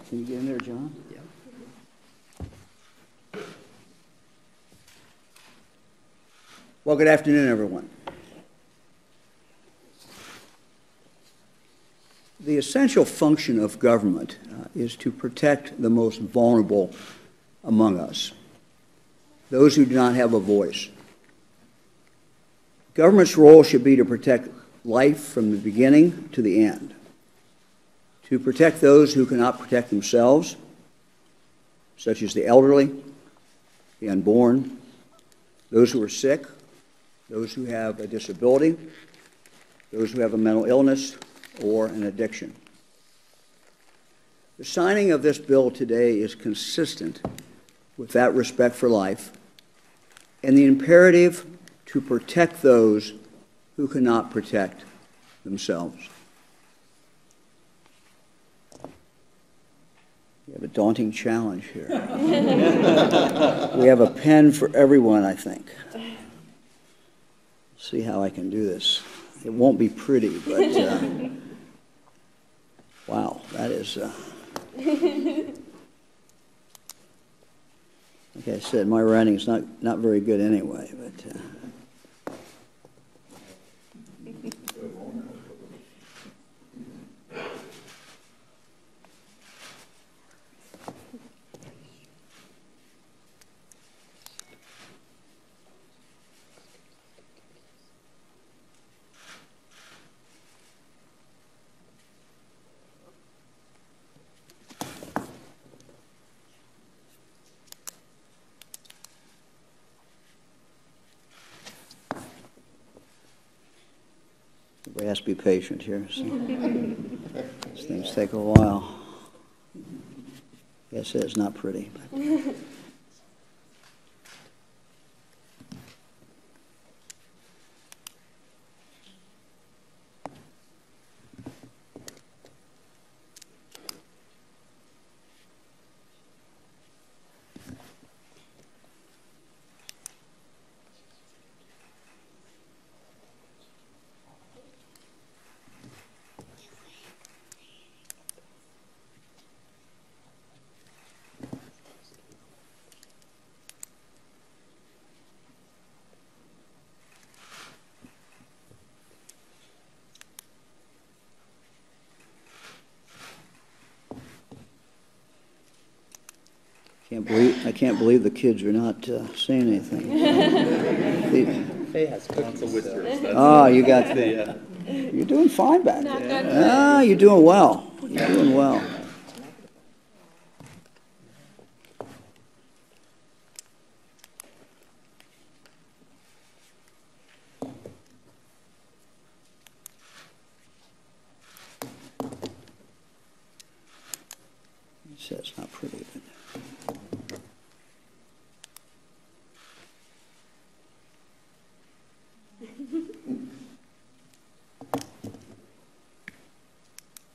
Can you get in there, John? Yeah. Well, good afternoon, everyone. The essential function of government is to protect the most vulnerable among us, those who do not have a voice. Government's role should be to protect life from the beginning to the end, to protect those who cannot protect themselves, such as the elderly, the unborn, those who are sick, those who have a disability, those who have a mental illness or an addiction. The signing of this bill today is consistent with that respect for life and the imperative to protect those who cannot protect themselves. We have a daunting challenge here. We have a pen for everyone, I think. See how I can do this. It won't be pretty, but wow, that is, like I said, my writing is not very good anyway, but everybody has to be patient here. So these things take a while. Yes, it is not pretty. But. I can't believe the kids are not saying anything. Faye has counsel with yours. Oh, you got the. You're doing fine back there. Ah, you're doing well. You're doing well. It says not pretty, but.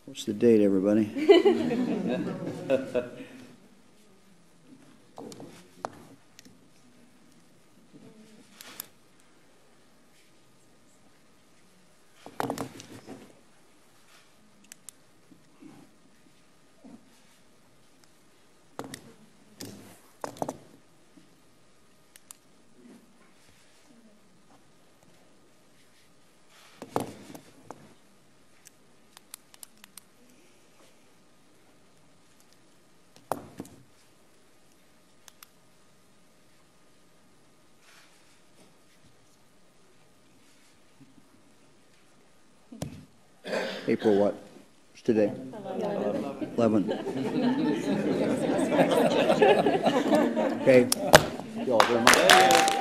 What's the date, everybody? April what? What's today? 11. Okay. Y'all very much.